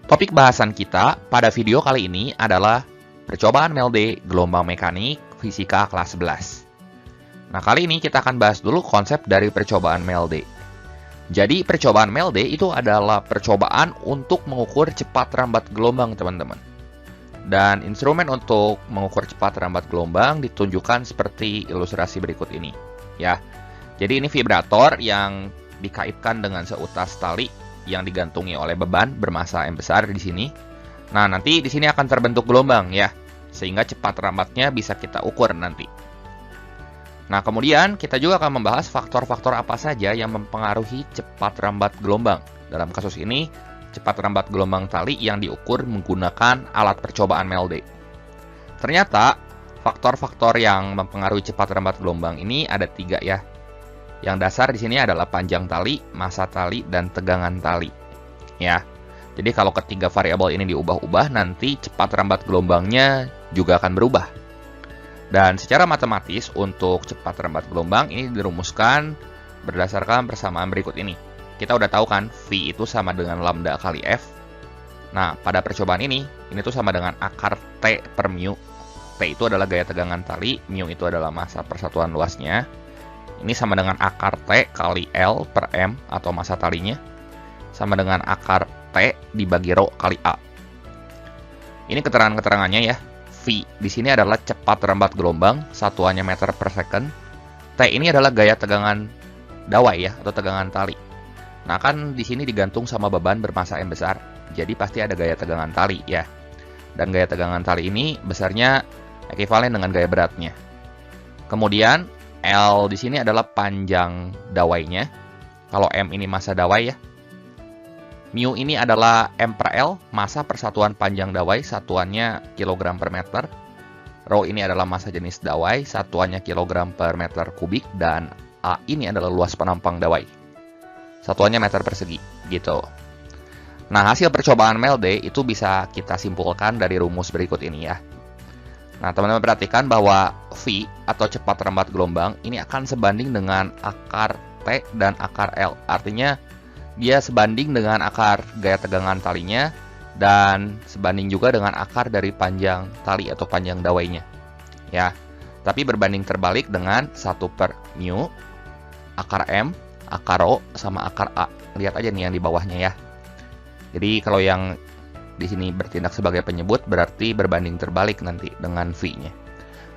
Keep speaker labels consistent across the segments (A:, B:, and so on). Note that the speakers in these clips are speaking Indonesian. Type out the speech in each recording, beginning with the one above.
A: Topik bahasan kita pada video kali ini adalah percobaan MELD gelombang mekanik fisika kelas 11. Nah, kali ini kita akan bahas dulu konsep dari percobaan MELD. Jadi, percobaan MELD itu adalah percobaan untuk mengukur cepat rambat gelombang, teman-teman. Dan instrumen untuk mengukur cepat rambat gelombang ditunjukkan seperti ilustrasi berikut ini, ya. Jadi, ini vibrator yang dikaitkan dengan seutas tali yang digantungi oleh beban bermassa M besar di sini. Nah, nanti di sini akan terbentuk gelombang ya, sehingga cepat rambatnya bisa kita ukur nanti. Nah, kemudian kita juga akan membahas faktor-faktor apa saja yang mempengaruhi cepat rambat gelombang. Dalam kasus ini, cepat rambat gelombang tali yang diukur menggunakan alat percobaan MELD. Ternyata, faktor-faktor yang mempengaruhi cepat rambat gelombang ini ada 3 ya. Yang dasar di sini adalah panjang tali, massa tali, dan tegangan tali. Ya. Jadi kalau ketiga variabel ini diubah-ubah, nanti cepat rambat gelombangnya juga akan berubah. Dan secara matematis untuk cepat rambat gelombang ini dirumuskan berdasarkan persamaan berikut ini. Kita udah tahu kan, V itu sama dengan lambda kali F. Nah, pada percobaan ini tuh sama dengan akar T per mu. T itu adalah gaya tegangan tali, mu itu adalah massa persatuan luasnya. Ini sama dengan akar T kali L per M atau massa talinya. Sama dengan akar T dibagi rho kali A. Ini keterangan-keterangannya ya. V di sini adalah cepat rambat gelombang, satuannya meter per second. T ini adalah gaya tegangan dawai ya, atau tegangan tali. Nah, kan di sini digantung sama beban bermassa M besar. Jadi pasti ada gaya tegangan tali ya. Dan gaya tegangan tali ini besarnya ekuivalen dengan gaya beratnya. Kemudian L di sini adalah panjang dawainya. Kalau M ini massa dawai ya. Mu ini adalah M per L, massa persatuan panjang dawai, satuannya kilogram per meter. Rho ini adalah massa jenis dawai, satuannya kilogram per meter kubik. Dan A ini adalah luas penampang dawai, satuannya meter persegi, gitu. Nah, hasil percobaan MELD itu bisa kita simpulkan dari rumus berikut ini ya. Nah, teman-teman perhatikan bahwa V atau cepat rambat gelombang ini akan sebanding dengan akar T dan akar L. Artinya, dia sebanding dengan akar gaya tegangan talinya dan sebanding juga dengan akar dari panjang tali atau panjang dawainya. Ya, tapi berbanding terbalik dengan 1 per mu, akar M, akar Rho, sama akar A. Lihat aja nih yang di bawahnya ya. Jadi, kalau yang di sini bertindak sebagai penyebut berarti berbanding terbalik nanti dengan V-nya.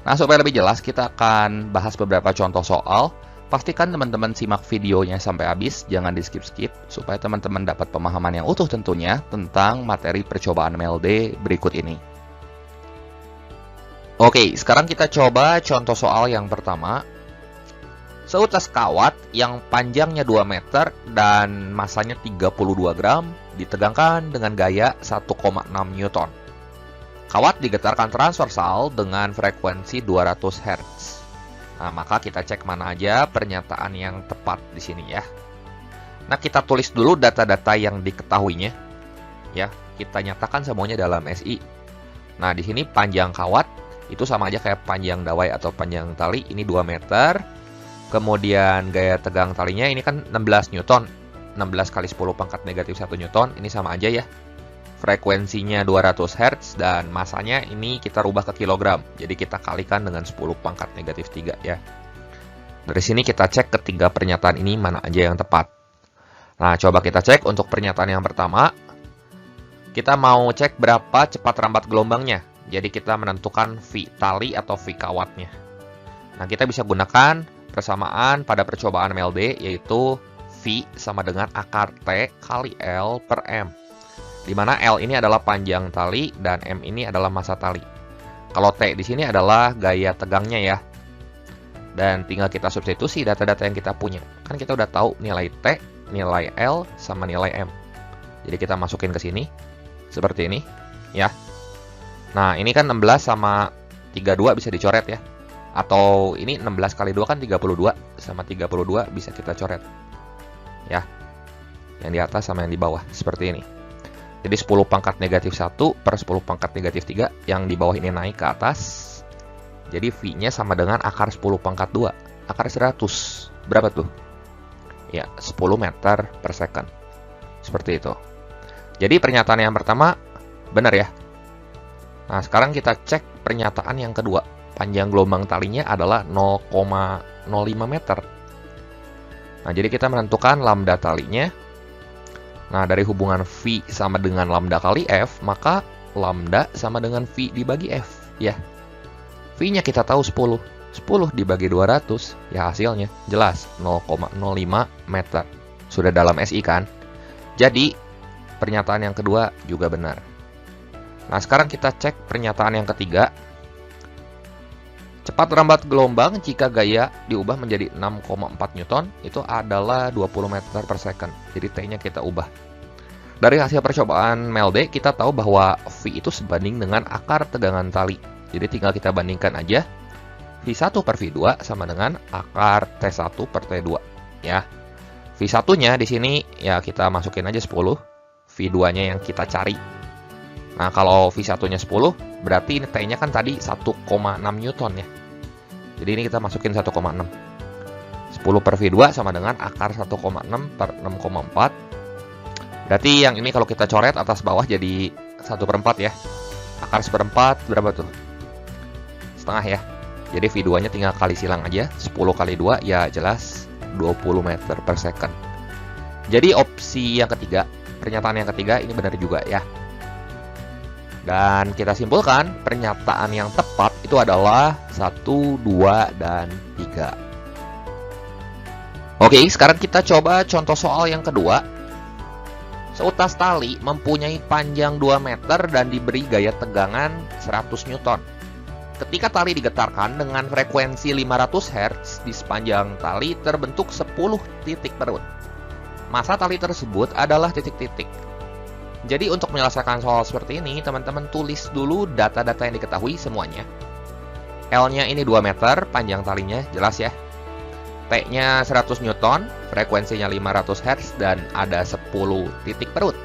A: Nah, supaya lebih jelas kita akan bahas beberapa contoh soal. Pastikan teman-teman simak videonya sampai habis, jangan di-skip-skip supaya teman-teman dapat pemahaman yang utuh tentunya tentang materi percobaan MELD berikut ini. Oke, sekarang kita coba contoh soal yang pertama. Seutas kawat yang panjangnya 2 meter dan massanya 32 gram ditegangkan dengan gaya 1,6 Newton. Kawat digetarkan transversal dengan frekuensi 200 Hz. Nah, maka kita cek mana aja pernyataan yang tepat di sini ya. Nah, kita tulis dulu data-data yang diketahuinya. Ya, kita nyatakan semuanya dalam SI. Nah, di sini panjang kawat itu sama aja kayak panjang dawai atau panjang tali, ini 2 meter. Kemudian gaya tegang talinya ini kan 16 Newton. 16 kali 10 pangkat negatif 1 Newton. Ini sama aja ya. Frekuensinya 200 Hz dan masanya ini kita rubah ke kilogram. Jadi kita kalikan dengan 10 pangkat negatif 3 ya. Dari sini kita cek ketiga pernyataan ini mana aja yang tepat. Nah, coba kita cek untuk pernyataan yang pertama. Kita mau cek berapa cepat rambat gelombangnya. Jadi kita menentukan V tali atau V kawatnya. Nah, kita bisa gunakan persamaan pada percobaan MELD, yaitu V sama dengan akar T kali L per M. Di mana L ini adalah panjang tali dan M ini adalah massa tali. Kalau T di sini adalah gaya tegangnya ya. Dan tinggal kita substitusi data-data yang kita punya. Kan kita udah tahu nilai T, nilai L, sama nilai M. Jadi kita masukin ke sini. Seperti ini. Ya. Nah, ini kan 16 sama 32 bisa dicoret ya. Atau ini 16 kali 2 kan 32, sama 32 bisa kita coret. Ya. Yang di atas sama yang di bawah, seperti ini. Jadi 10 pangkat negatif 1 per 10 pangkat negatif 3, yang di bawah ini naik ke atas. Jadi V-nya sama dengan akar 10 pangkat 2. Akar 100, berapa tuh? Ya, 10 meter per second. Seperti itu. Jadi pernyataan yang pertama benar ya. Nah, sekarang kita cek pernyataan yang kedua. Panjang gelombang talinya adalah 0,05 meter. Nah, jadi kita menentukan lambda talinya. Nah, dari hubungan V sama dengan lambda kali F, maka lambda sama dengan V dibagi F, ya. V-nya kita tahu 10. 10 dibagi 200, ya hasilnya jelas 0,05 meter. Sudah dalam SI kan? Jadi, pernyataan yang kedua juga benar. Nah, sekarang kita cek pernyataan yang ketiga. Cepat rambat gelombang jika gaya diubah menjadi 6,4 Newton, itu adalah 20 meter per second. Jadi T-nya kita ubah. Dari hasil percobaan MELD, kita tahu bahwa V itu sebanding dengan akar tegangan tali. Jadi tinggal kita bandingkan aja. V1 per V2 sama dengan akar T1 per T2. Ya. V1-nya di sini ya kita masukin aja 10. V2-nya yang kita cari. Nah, kalau V1-nya 10, berarti ini T-nya kan tadi 1,6 Newton ya. Jadi ini kita masukin 1,6. 10 per V2 sama dengan akar 1,6 per 6,4. Berarti yang ini kalau kita coret atas bawah jadi 1/4 ya. Akar 1/4 berapa tuh? Setengah ya. Jadi V2-nya tinggal kali silang aja. 10 kali 2 ya jelas 20 meter per second. Jadi opsi yang ketiga, pernyataan yang ketiga ini benar juga ya. Dan kita simpulkan pernyataan yang tepat itu adalah 1, 2, dan 3. Oke, sekarang kita coba contoh soal yang kedua. Seutas tali mempunyai panjang 2 meter dan diberi gaya tegangan 100 Newton. Ketika tali digetarkan dengan frekuensi 500 Hz, di sepanjang tali terbentuk 10 titik perut. Massa tali tersebut adalah titik-titik. Jadi untuk menyelesaikan soal seperti ini, teman-teman tulis dulu data-data yang diketahui semuanya. L-nya ini 2 meter, panjang talinya jelas ya. T-nya 100 Newton, frekuensinya 500 Hz, dan ada 10 titik perut.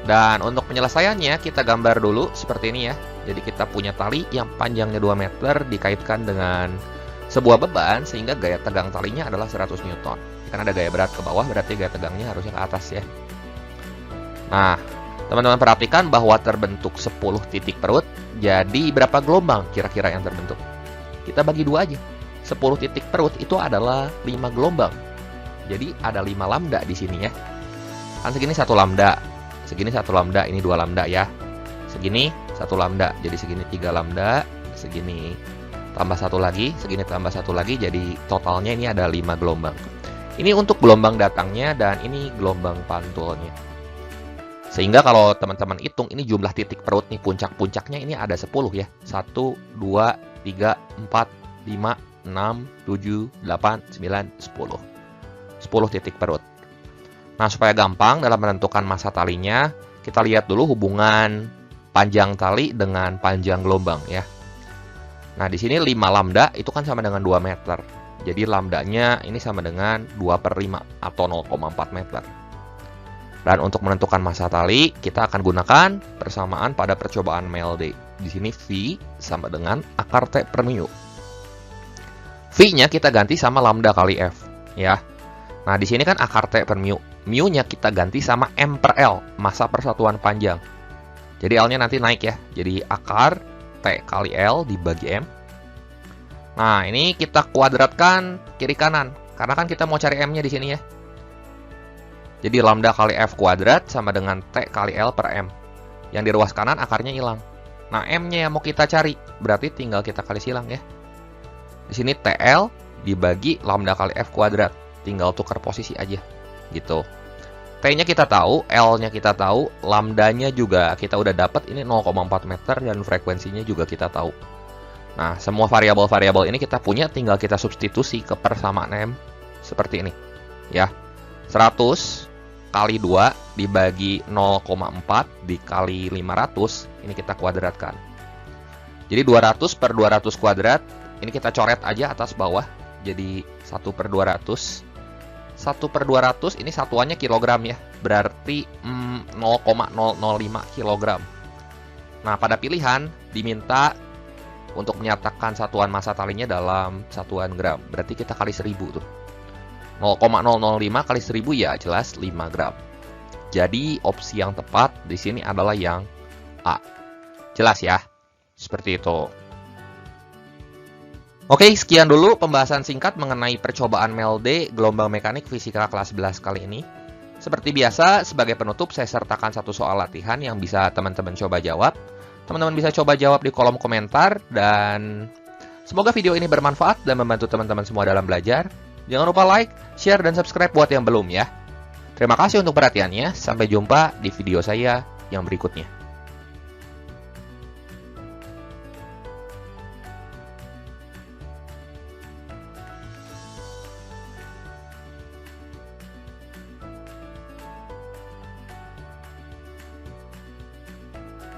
A: Dan untuk penyelesaiannya, kita gambar dulu seperti ini ya. Jadi kita punya tali yang panjangnya 2 meter dikaitkan dengan sebuah beban, sehingga gaya tegang talinya adalah 100 Newton. Karena ada gaya berat ke bawah, berarti gaya tegangnya harusnya ke atas ya. Nah, teman-teman perhatikan bahwa terbentuk 10 titik perut. Jadi berapa gelombang kira-kira yang terbentuk? Kita bagi 2 aja. 10 titik perut itu adalah 5 gelombang. Jadi ada 5 lambda di sini ya. Kan segini 1 lambda. Segini 1 lambda, ini 2 lambda ya. Segini 1 lambda, jadi segini 3 lambda. Segini tambah 1 lagi, segini tambah 1 lagi. Jadi totalnya ini ada 5 gelombang. Ini untuk gelombang datangnya dan ini gelombang pantulnya. Sehingga kalau teman-teman hitung ini jumlah titik perut nih, puncak-puncaknya ini ada 10 ya. 1, 2, 3, 4, 5, 6, 7, 8, 9, 10. 10 titik perut. Nah, supaya gampang dalam menentukan massa talinya, kita lihat dulu hubungan panjang tali dengan panjang gelombang ya. Nah, di sini 5 lambda itu kan sama dengan 2 meter. Jadi lambdanya ini sama dengan 2/5 atau 0,4 meter. Dan untuk menentukan massa tali, kita akan gunakan persamaan pada percobaan MELD. Di sini V sama dengan akar T per mu. V-nya kita ganti sama lambda kali F, ya. Nah, di sini kan akar T per mu. Mu-nya kita ganti sama M per L, massa persatuan panjang. Jadi L-nya nanti naik ya. Jadi akar T kali L dibagi M. Nah, ini kita kuadratkan kiri kanan. Karena kan kita mau cari M-nya di sini ya. Jadi lambda kali F kuadrat sama dengan T kali L per M. Yang di ruas kanan akarnya hilang. Nah, M-nya yang mau kita cari. Berarti tinggal kita kali silang ya. Di sini TL dibagi lambda kali F kuadrat. Tinggal tukar posisi aja. Gitu. T-nya kita tahu, L-nya kita tahu, lambdanya juga kita udah dapat. Ini 0,4 meter dan frekuensinya juga kita tahu. Nah, semua variabel-variabel ini kita punya, tinggal kita substitusi ke persamaan M. Seperti ini. Ya. 100 kali 2 dibagi 0,4 dikali 500, ini kita kuadratkan. Jadi 200 per 200 kuadrat, ini kita coret aja atas bawah, jadi 1 per 200. 1 per 200, ini satuannya kilogram ya, berarti 0,005 kilogram. Nah, pada pilihan diminta untuk menyatakan satuan massa talinya dalam satuan gram, berarti kita kali 1000 tuh. 0,005 kali 1000 ya jelas 5 gram. Jadi opsi yang tepat di sini adalah yang A. Jelas ya? Seperti itu. Oke, sekian dulu pembahasan singkat mengenai percobaan MEL-D gelombang mekanik fisika kelas 11 kali ini. Seperti biasa, sebagai penutup saya sertakan satu soal latihan yang bisa teman-teman coba jawab. Teman-teman bisa coba jawab di kolom komentar, dan semoga video ini bermanfaat dan membantu teman-teman semua dalam belajar. Jangan lupa like, share, dan subscribe buat yang belum ya. Terima kasih untuk perhatiannya, sampai jumpa di video saya yang berikutnya.